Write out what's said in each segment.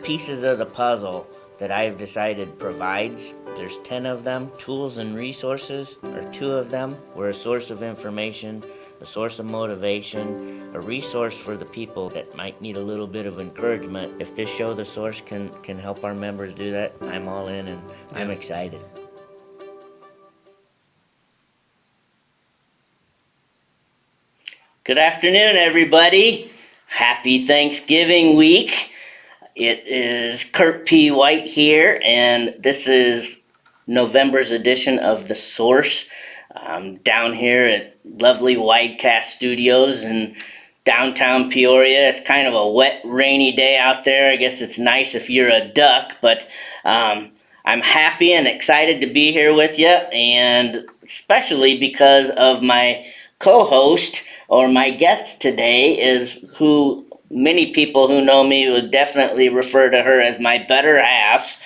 pieces of the puzzle that I've decided provides. There's 10 of them. Tools and resources are 2 of them. We're a source of information, a source of motivation, a resource for the people that might need a little bit of encouragement. If this show, The Source, can help our members do that, I'm all in and I'm excited. Good afternoon, everybody. Happy Thanksgiving week. It is Kurt P. White here, and this is November's edition of The Source. Down here at lovely Widecast Studios in downtown Peoria. It's kind of a wet, rainy day out there. I guess it's nice if you're a duck, but I'm happy and excited to be here with you, and especially because of my co-host, or my guest today, is who many people who know me would definitely refer to her as my better half,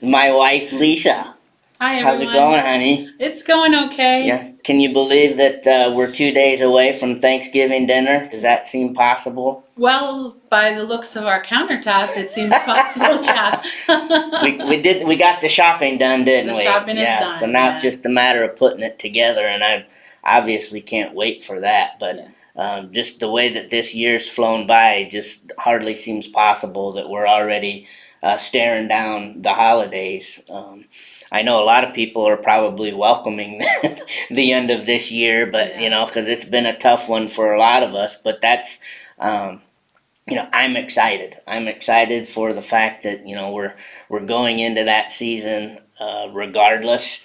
my wife, Lisa. Hi, everyone. How's it going, honey? It's going okay. Yeah. Can you believe that we're 2 days away from Thanksgiving dinner? Does that seem possible? Well, by the looks of our countertop, it seems possible, yeah. We got the shopping done, didn't we? The shopping is done. So now it's just a matter of putting it together, and I obviously can't wait for that. But just the way that this year's flown by, just hardly seems possible that we're already staring down the holidays. I know a lot of people are probably welcoming the end of this year, but because it's been a tough one for a lot of us. But that's I'm excited. I'm excited for the fact that we're going into that season regardless.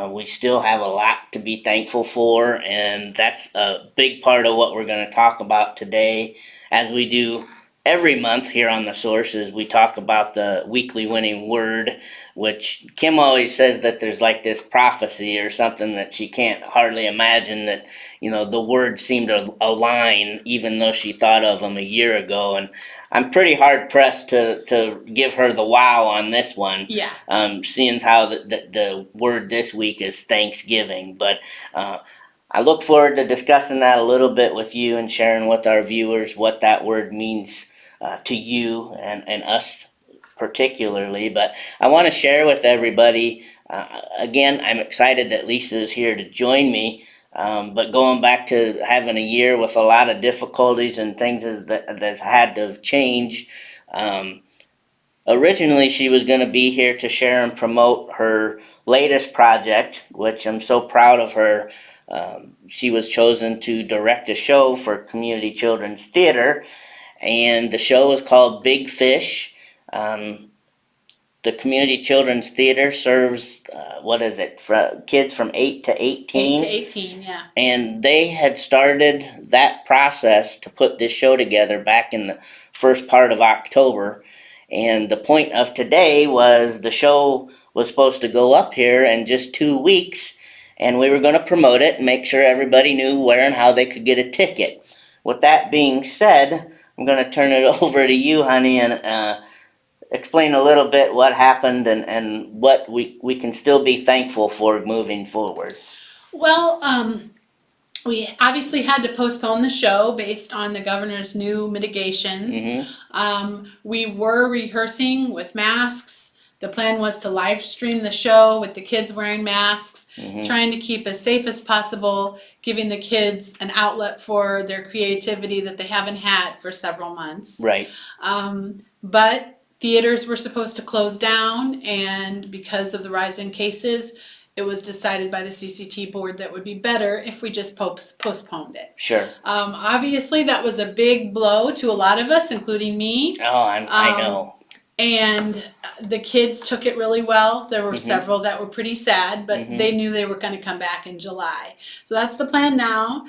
We still have a lot to be thankful for, and that's a big part of what we're going to talk about today, as we do every month here on The Sources. We talk about the weekly winning word, which Kim always says that there's like this prophecy or something that she can't hardly imagine that, the words seem to align even though she thought of them a year ago. And I'm pretty hard pressed to give her the wow on this one. Yeah. Seeing how the word this week is Thanksgiving. But I look forward to discussing that a little bit with you and sharing with our viewers what that word means to you and us particularly. But I want to share with everybody, again, I'm excited that Lisa is here to join me, but going back to having a year with a lot of difficulties and things that's had to change. Originally, she was going to be here to share and promote her latest project, which I'm so proud of her. She was chosen to direct a show for Community Children's Theater, and the show is called Big Fish. The Community Children's Theater serves, kids from 8 to 18? 8 to 18, yeah. And they had started that process to put this show together back in the first part of October. And the point of today was the show was supposed to go up here in just 2 weeks, and we were going to promote it and make sure everybody knew where and how they could get a ticket. With that being said, I'm going to turn it over to you, honey, and explain a little bit what happened and what we can still be thankful for moving forward. Well, we obviously had to postpone the show based on the governor's new mitigations. Mm-hmm. We were rehearsing with masks. The plan was to live stream the show with the kids wearing masks, trying to keep as safe as possible, giving the kids an outlet for their creativity that they haven't had for several months. Right. But theaters were supposed to close down, and because of the rise in cases, it was decided by the CCT board that it would be better if we just postponed it. Sure. Obviously, that was a big blow to a lot of us, including me. Oh, I know. And the kids took it really well. There were several that were pretty sad, but they knew they were going to come back in July. So that's the plan now.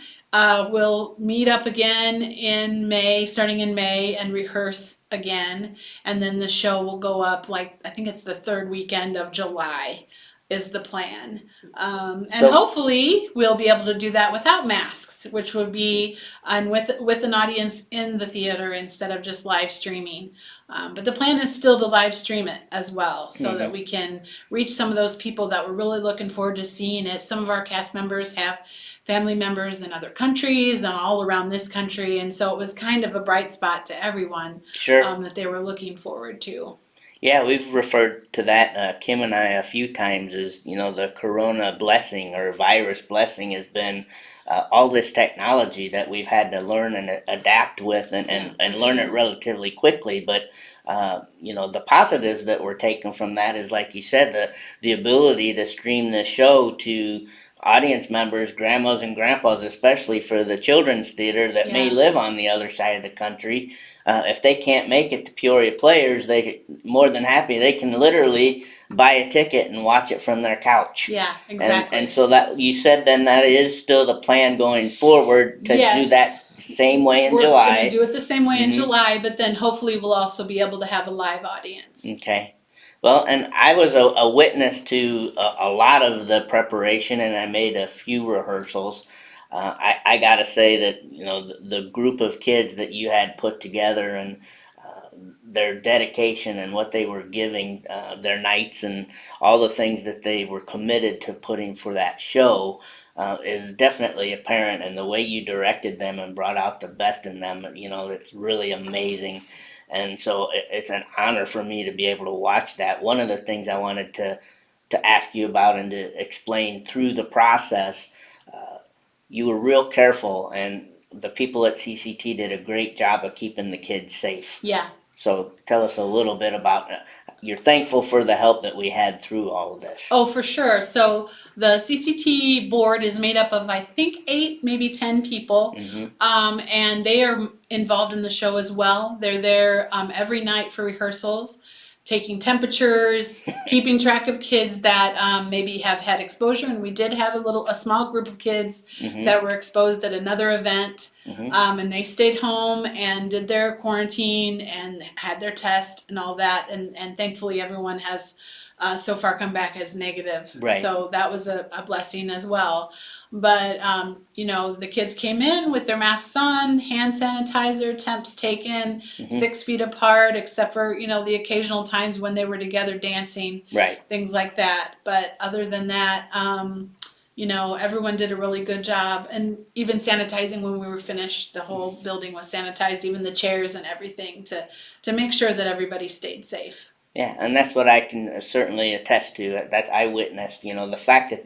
We'll meet up again in May, starting in May, and rehearse again. And then the show will go up, I think it's the third weekend of July is the plan. And hopefully we'll be able to do that without masks, which would be with an audience in the theater instead of just live streaming. But the plan is still to live stream it as well, so that we can reach some of those people that were really looking forward to seeing it. Some of our cast members have family members in other countries and all around this country. And so it was kind of a bright spot to everyone Sure. that they were looking forward to. Yeah, we've referred to that, Kim and I, a few times as, the corona blessing or virus blessing has been all this technology that we've had to learn and adapt with and learn it sure. relatively quickly. But, the positives that we're taking from that is, like you said, the ability to stream the show to audience members, grandmas and grandpas, especially for the children's theater that may Yeah. live on the other side of the country. If they can't make it to Peoria Players, they more than happy. They can literally buy a ticket and watch it from their couch. Yeah, And exactly. so that you said then that is still the plan going forward to do Yes. that the same way in We're going to July. do it the same way in Mhm. July, but then hopefully we'll also be able to have a live audience. Okay. Well, and I was a witness to a lot of the preparation, and I made a few rehearsals. I got to say that the group of kids that you had put together and their dedication and what they were giving their nights and all the things that they were committed to putting for that show is definitely apparent. And the way you directed them and brought out the best in them, it's really amazing. And so it's an honor for me to be able to watch that. One of the things I wanted to ask you about and to explain through the process, you were real careful, and the people at CCT did a great job of keeping the kids safe. Yeah. So tell us a little bit about you're thankful for the help that we had through all of this. Oh, for sure. So the CCT board is made up of, I think, 8, maybe 10 people. And they are involved in the show as well. They're there every night for rehearsals, taking temperatures, keeping track of kids that maybe have had exposure. And we did have a small group of kids that were exposed at another event. And they stayed home and did their quarantine and had their test and all that. And thankfully, everyone has so far come back as negative. Right. So that was a blessing as well. But, the kids came in with their masks on, hand sanitizer, temps taken, 6 feet apart, except for, the occasional times when they were together dancing, Right. things like that. But other than that, everyone did a really good job. And even sanitizing when we were finished, the whole building was sanitized, even the chairs and everything, to make sure that everybody stayed safe. Yeah, and that's what I can certainly attest to. That I witnessed, the fact that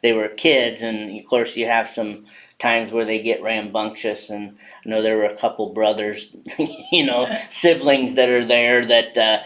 they were kids, and of course you have some times where they get rambunctious, and I know there were a couple brothers, siblings that are there that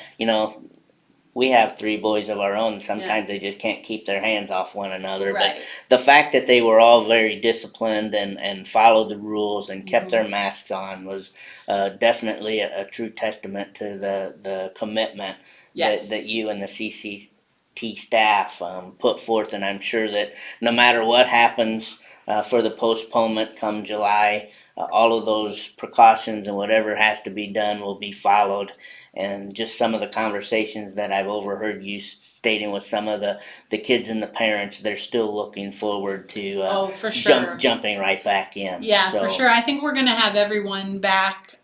we have 3 boys of our own. Sometimes they just can't keep their hands off one another. Right. But the fact that they were all very disciplined and followed the rules and kept their masks on was definitely a true testament to the commitment that you and the CCT staff put forth. And I'm sure that no matter what happens for the postponement come July, all of those precautions and whatever has to be done will be followed. And just some of the conversations that I've overheard you stating with some of the kids and the parents, they're still looking forward to for sure. jumping right back in. Yeah, for sure. I think we're going to have everyone back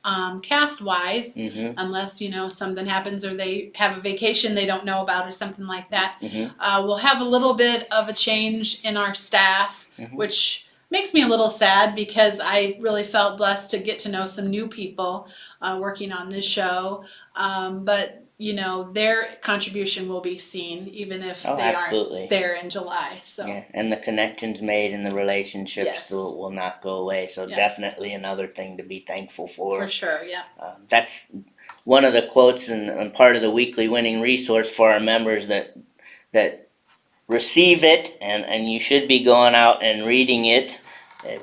cast-wise, unless, something happens or they have a vacation they don't know about or something like that. We'll have a little bit of a change in our staff, which makes me a little sad because I really felt blessed to get to know some new people working on this show. But their contribution will be seen even if they aren't there in July. So yeah, and the connections made and the relationships will not go away. So definitely another thing to be thankful for. For sure, yeah. That's one of the quotes and part of the weekly winning resource for our members that receive it, and you should be going out and reading it.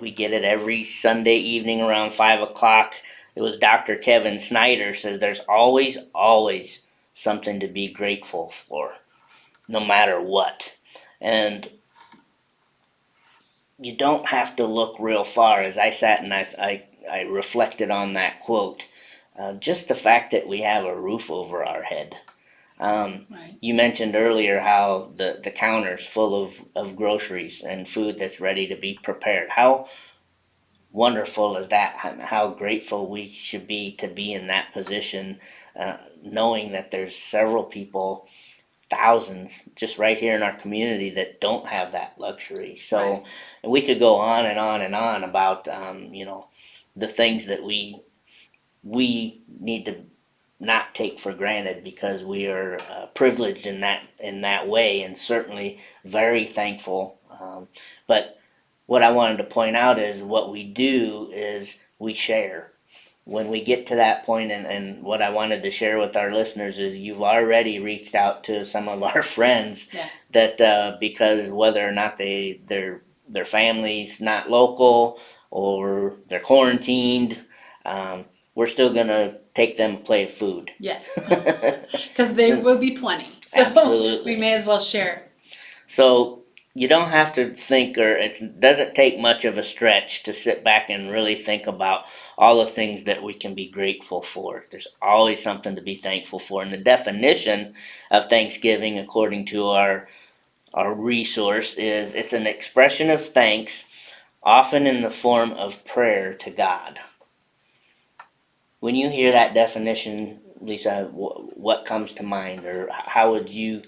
We get it every Sunday evening around 5 o'clock. It was Dr. Kevin Snyder says there's always something to be grateful for, no matter what. And you don't have to look real far. As I sat and I reflected on that quote, just the fact that we have a roof over our head. You mentioned earlier how the counter's full of groceries and food that's ready to be prepared. How wonderful is that? How grateful we should be to be in that position, knowing that there's several people thousands just right here in our community that don't have that luxury. So, Right. and we could go on and on and on about, the things that we need to not take for granted because we are privileged in that way, and certainly very thankful. But what I wanted to point out is what we do is we share. When we get to that point, and what I wanted to share with our listeners is you've already reached out to some of our friends Yeah. that because whether or not their family's not local or they're quarantined, um, we're still gonna take them a plate of food. Yes. Because there will be plenty. So Absolutely. we may as well share. So you don't have to think, or it doesn't take much of a stretch to sit back and really think about all the things that we can be grateful for. There's always something to be thankful for. And the definition of Thanksgiving, according to our resource, is it's an expression of thanks, often in the form of prayer to God. When you hear that definition, Lisa, what comes to mind, or how would you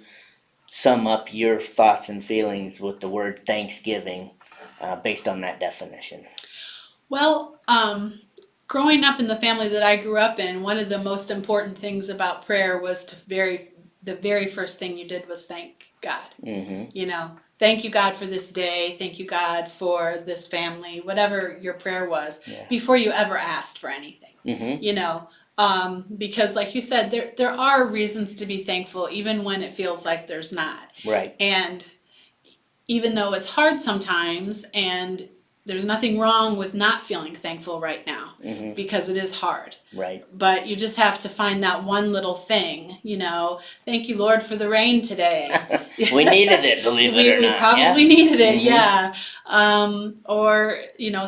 sum up your thoughts and feelings with the word Thanksgiving based on that definition? Well, growing up in the family that I grew up in, one of the most important things about prayer was the very first thing you did was thank God. Mm-hmm. You know, thank you, God, for this day. Thank you, God, for this family, whatever your prayer was, Yeah. before you ever asked for anything. Mm-hmm. You know, because like you said, there are reasons to be thankful, even when it feels like there's not. Right. And even though it's hard sometimes, and there's nothing wrong with not feeling thankful right now, Mm-hmm. because it is hard. Right. But you just have to find that one little thing, thank you, Lord, for the rain today. We needed it, believe it or We not. probably Yeah. needed it, Mm-hmm. yeah. Or,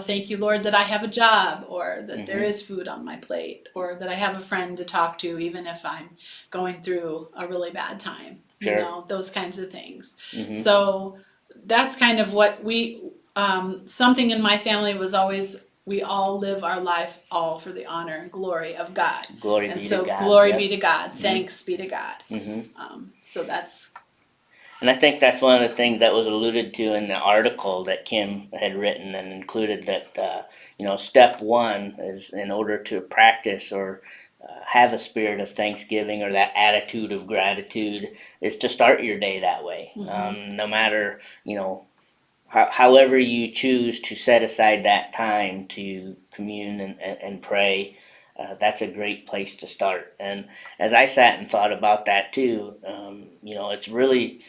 thank you, Lord, that I have a job, or that there Mm-hmm. is food on my plate, or that I have a friend to talk to, even if I'm going through a really bad time. Sure. Those kinds of things. Mm-hmm. So that's kind of what something in my family was always, we all live our life all for the honor and glory of God. Glory And be so to God. glory Yep. be to God. Mm-hmm. Thanks be to God. Mm-hmm. So that's. And I think that's one of the things that was alluded to in the article that Kim had written, and included that, step one is, in order to practice or have a spirit of thanksgiving or that attitude of gratitude, is to start your day that way. Mm-hmm. No matter, however you choose to set aside that time to commune and pray, that's a great place to start. And as I sat and thought about that too, it's really,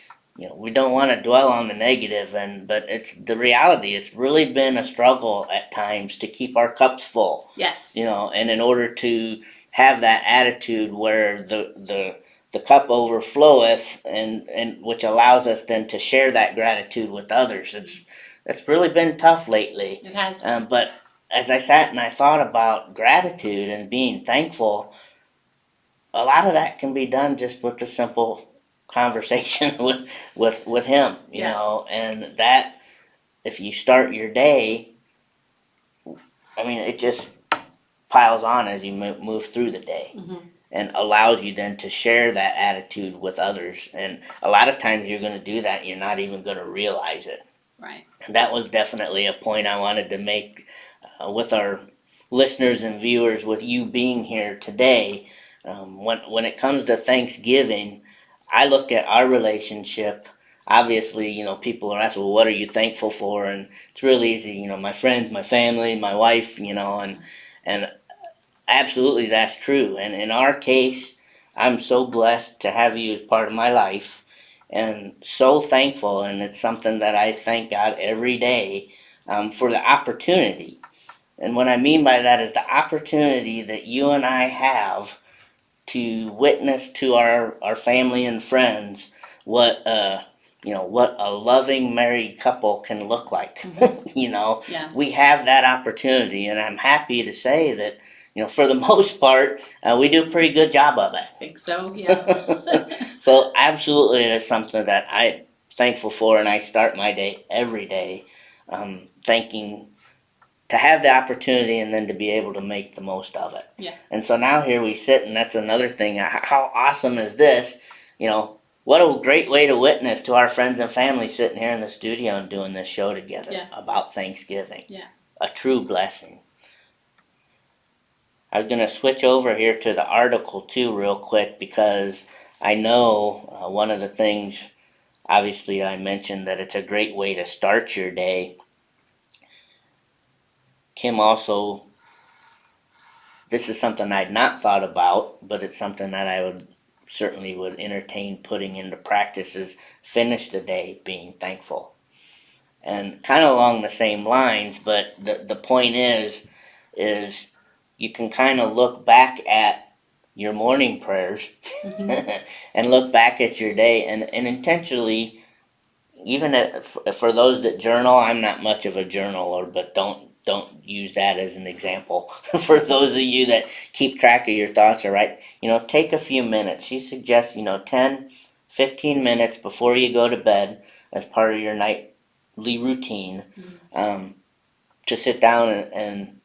we don't want to dwell on the negative, but it's the reality. It's really been a struggle at times to keep our cups full. Yes. And in order to have that attitude where the cup overfloweth, and which allows us then to share that gratitude with others. It's really been tough lately. It has. But as I sat and I thought about gratitude and being thankful, a lot of that can be done just with a simple conversation with him, and that, if you start your day, I mean, it just piles on as you move through the day. Mm-hmm. And allows you then to share that attitude with others. And a lot of times you're going to do that, you're not even going to realize it. Right. And that was definitely a point I wanted to make with our listeners and viewers, with you being here today. When it comes to Thanksgiving, I look at our relationship. Obviously, people are asking, well, what are you thankful for? And it's really easy, my friends, my family, my wife, and absolutely, that's true. And in our case, I'm so blessed to have you as part of my life, and so thankful. And it's something that I thank God every day for the opportunity. And what I mean by that is the opportunity that you and I have to witness to our family and friends what a loving married couple can look like. Mm-hmm. Yeah. We have that opportunity, and I'm happy to say that for the most part we do a pretty good job of it. I think so, yeah. So absolutely, it is something that I'm thankful for, and I start my day every day thanking to have the opportunity and then to be able to make the most of it. Yeah. And so now here we sit, and that's another thing. How awesome is this? What a great way to witness to our friends and family sitting here in the studio and doing this show together Yeah. about Thanksgiving. Yeah. A true blessing. I was going to switch over here to the article too, real quick, because I know one of the things, obviously, I mentioned that it's a great way to start your day. Kim also, this is something I'd not thought about, but it's something that I would certainly would entertain putting into practice is finish the day being thankful. And kind of along the same lines, but the point is you can kind of look back at your morning prayers and look back at your day and intentionally, even for those that journal, I'm not much of a journaler, but don't use that as an example. For those of you that keep track of your thoughts, or right, take a few minutes. She suggests 10, 15 minutes before you go to bed as part of your nightly routine, to sit down and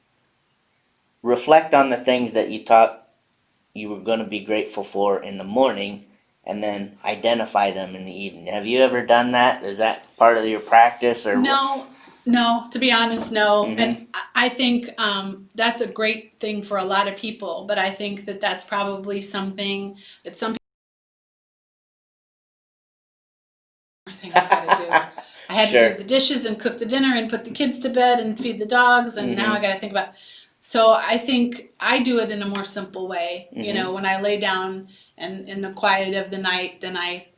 reflect on the things that you thought you were going to be grateful for in the morning, and then identify them in the evening. Have you ever done that? Is that part of your practice, or No, to be honest, no. Mm-hmm. And I think that's a great thing for a lot of people, but I think that that's probably something that some thing I gotta do. I had Sure. to do the dishes and cook the dinner and put the kids to bed and feed the dogs, and now I gotta think about. So I think I do it in a more simple way. When I lay down and in the quiet of the night, then I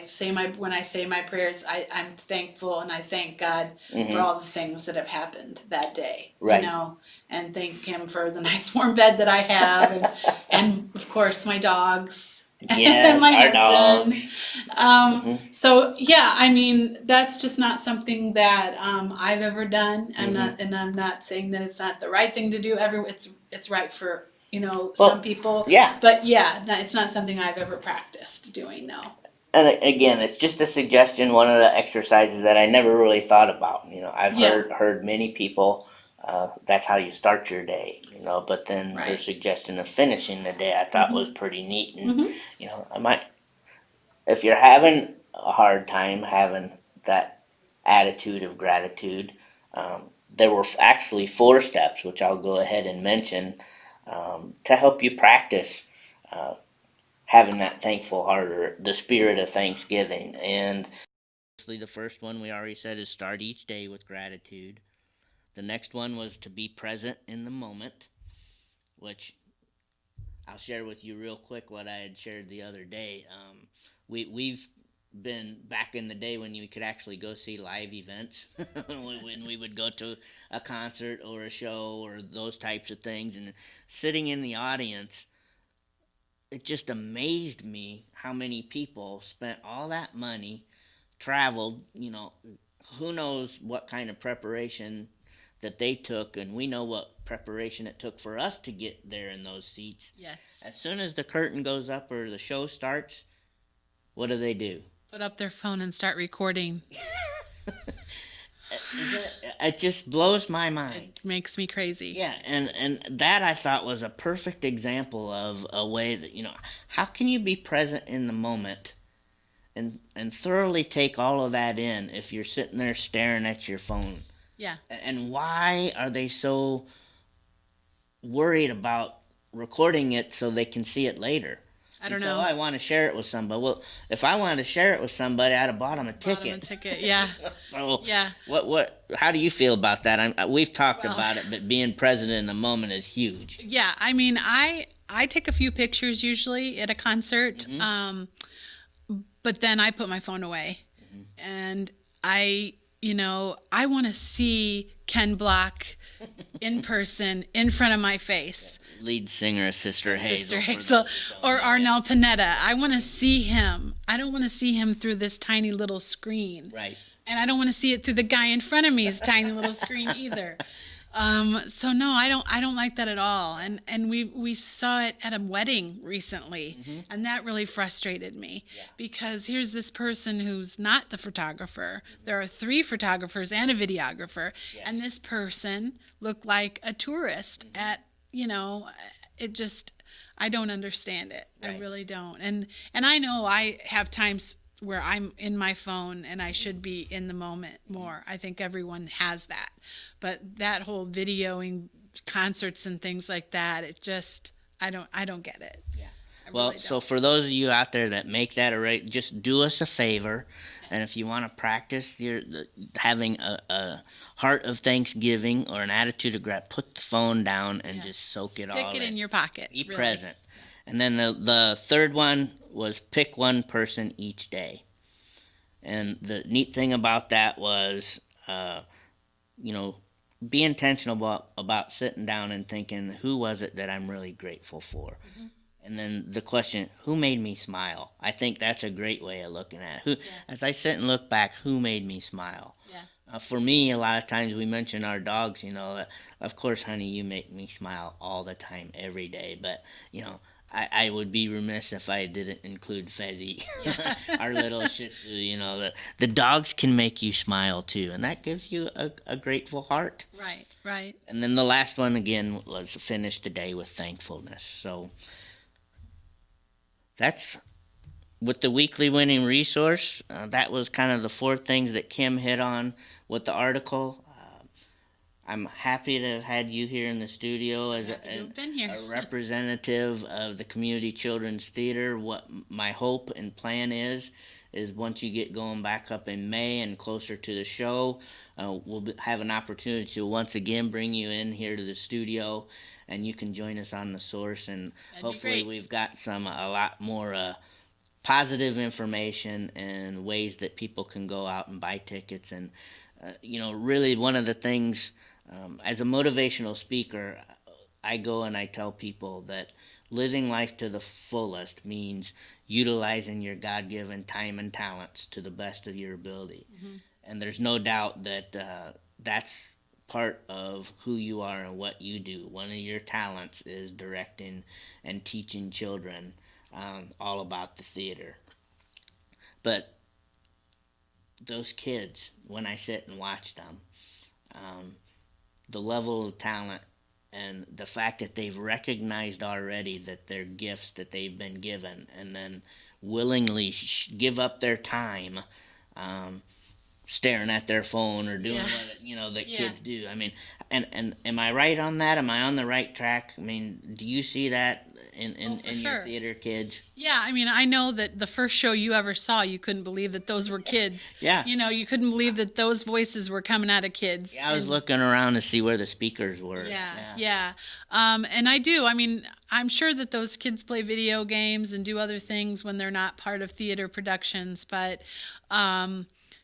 say when I say my prayers, I'm thankful and I thank God for all the things that have happened that day. Right. And thank Him for the nice warm bed that I have, and of course my dogs. Yes, My our husband. dogs. So yeah, I mean that's just not something that I've ever done. I'm not saying that it's not the right thing to do. It's right for some people. Yeah. But yeah, it's not something I've ever practiced doing. No. And again, it's just a suggestion, one of the exercises that I never really thought about. I've heard many people, that's how you start your day. But then her Right. suggestion of finishing the day, I thought was pretty neat. And I might, if you're having a hard time having that attitude of gratitude, there were actually 4 steps, which I'll go ahead and mention, to help you practice having that thankful heart, or the spirit of thanksgiving. And the first one we already said is start each day with gratitude. The next one was to be present in the moment, which I'll share with you real quick what I had shared the other day. We've been back in the day when you could actually go see live events, when we would go to a concert or a show or those types of things, and sitting in the audience, it just amazed me how many people spent all that money, traveled, who knows what kind of preparation that they took, and we know what preparation it took for us to get there in those seats. Yes. As soon as the curtain goes up or the show starts, what do? Put up their phone and start recording. It just blows my mind. It makes me crazy. Yeah, and that I thought was a perfect example of a way that, how can you be present in the moment and thoroughly take all of that in if you're sitting there staring at your phone? Yeah. And why are they so worried about recording it so they can see it later? I don't So know. I want to share it with somebody. Well, if I wanted to share it with somebody, I'd have bought them a ticket. Yeah. So Yeah. what? How do you feel about that? We've talked about it, but being present in the moment is huge. Yeah, I mean, I take a few pictures usually at a concert, but then I put my phone away, and I want to see Ken Block in person in front of my face. Lead singer, Sister Hazel, or Arnel Pineda. I want to see him. I don't want to see him through this tiny little screen. Right. And I don't want to see it through the guy in front of me's tiny little screen either. So no, I don't like that at all. And we saw it at a wedding recently, and that really frustrated me because here's this person who's not the photographer. There are 3 photographers and a videographer, and this person looked like a tourist at it just I don't understand it. Right. I really don't. And I know I have times where I'm in my phone and I should be in the moment more. I think everyone has that. But that whole videoing concerts and things like that, it just I don't get it. Yeah. I Well, really so don't. for those of you out there that make that a rate, just do us a favor, and if you want to practice having a heart of thanksgiving or an attitude of gratitude, put the phone down and Yeah. just soak it Stick all it in in. your pocket. Be Really. present. And then the third one was pick one person each day. And the neat thing about that was, you know, be intentional about sitting down and thinking, who was it that I'm really grateful for? Mm-hmm. And then the question, who made me smile? I think that's a great way of looking at it. As I sit and look back, who made me smile? Yeah. For me, a lot of times we mention our dogs, of course, honey, you make me smile all the time, every day. But, I would be remiss if I didn't include Fezzy, Yeah. our little Shih Tzu. The dogs can make you smile too, and that gives you a grateful heart. Right. Right. And then the last one again was finish the day with thankfulness. So that's with the weekly winning resource. That was kind of the four things that Kim hit on with the article. I'm happy to have had you here in the studio as Happy to have been here. a representative of the Community Children's Theater. What my hope and plan is once you get going back up in May and closer to the show, we'll have an opportunity to once again bring you in here to the studio, and you can join us on the source. And That'd hopefully, be great. we've got a lot more positive information and ways that people can go out and buy tickets. And really one of the things, as a motivational speaker, I go and I tell people that living life to the fullest means utilizing your God-given time and talents to the best of your ability. Mm-hmm. And there's no doubt that that's part of who you are and what you do. One of your talents is directing and teaching children all about the theater. But those kids, when I sit and watch them, the level of talent and the fact that they've recognized already that they're gifts that they've been given, and then willingly give up their time staring at their phone or doing what that kids do. I mean, and am I right on that? Am I on the right track? I mean, do you see that in sure. your theater kids? Yeah, I mean, I know that the first show you ever saw, you couldn't believe that those were kids. Yeah. You couldn't believe that those voices were coming out of kids. Yeah, I was looking around to see where the speakers were. Yeah. And I do. I mean, I'm sure that those kids play video games and do other things when they're not part of theater productions, but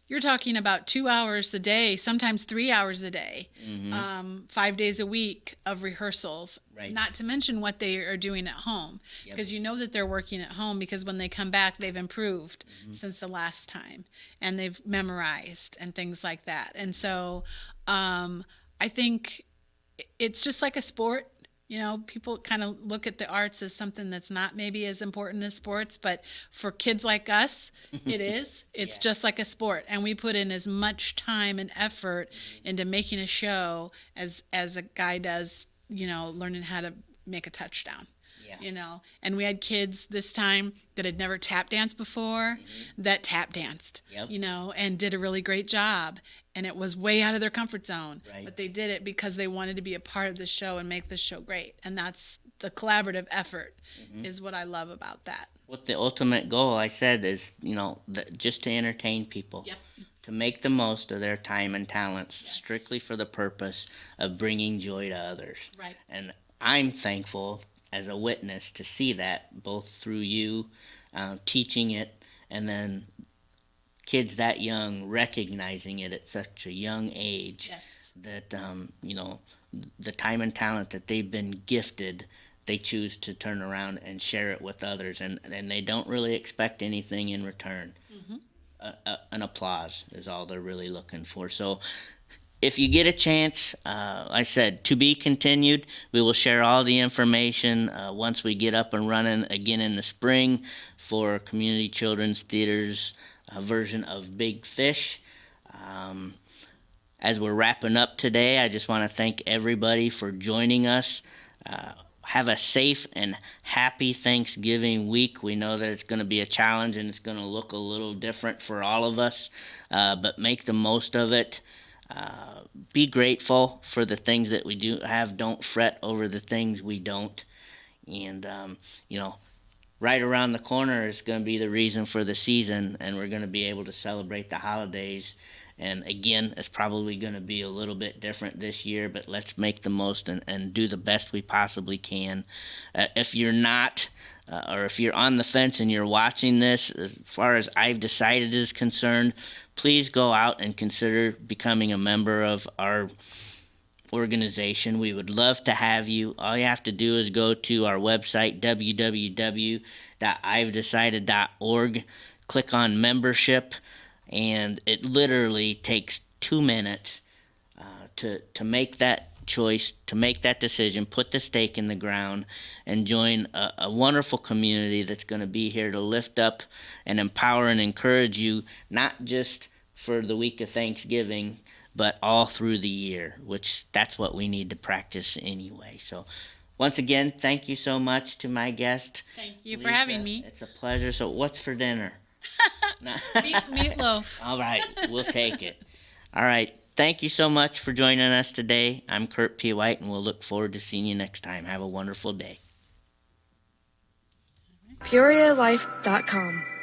you're talking about 2 hours a day, sometimes 3 hours a day, 5 days a week of rehearsals. Right. Not to mention what they are doing at home, because you know that they're working at home because when they come back, they've improved since the last time, and they've memorized and things like that. And so I think it's just like a sport. People kind of look at the arts as something that's not maybe as important as sports, but for kids like us, it is. It's just like a sport, and we put in as much time and effort into making a show as a guy does, learning how to make a touchdown. Yeah. And we had kids this time that had never tap danced before that tap danced, and did a really great job. And it was way out of their comfort zone, but they did it because they wanted to be a part of the show and make the show great. And that's the collaborative effort is what I love about that. What the ultimate goal, I said, is, just to entertain people. Yep. To make the most of their time and talents strictly for the purpose of bringing joy to others. Right. And I'm thankful as a witness to see that both through you teaching it, and then kids that young recognizing it at such a young age. Yes. That the time and talent that they've been gifted, they choose to turn around and share it with others, and they don't really expect anything in return. An applause is all they're really looking for. So if you get a chance, I said, to be continued. We will share all the information once we get up and running again in the spring for Community Children's Theater's version of Big Fish. As we're wrapping up today, I just want to thank everybody for joining us. have a safe and happy Thanksgiving week. We know that it's going to be a challenge and it's going to look a little different for all of us, but make the most of it. Be grateful for the things that we do have. Don't fret over the things we don't. And, right around the corner is going to be the reason for the season, and we're going to be able to celebrate the holidays. And again, it's probably going to be a little bit different this year, but let's make the most and do the best we possibly can. If you're not, or if you're on the fence and you're watching this, as far as I've decided is concerned, please go out and consider becoming a member of our organization. We would love to have you. All you have to do is go to our website, www.ivedecided.org, click on membership, and it literally takes 2 minutes to make that choice, to make that decision, put the stake in the ground, and join a wonderful community that's going to be here to lift up and empower and encourage you, not just for the week of Thanksgiving, but all through the year, which that's what we need to practice anyway. So once again, thank you so much to my guest. Thank you Lisa. for having me. It's a pleasure. So what's for dinner? Meatloaf. All right, we'll take it. All right, thank you so much for joining us today. I'm Kurt P. White, and we'll look forward to seeing you next time. Have a wonderful day. PeoriaLife.com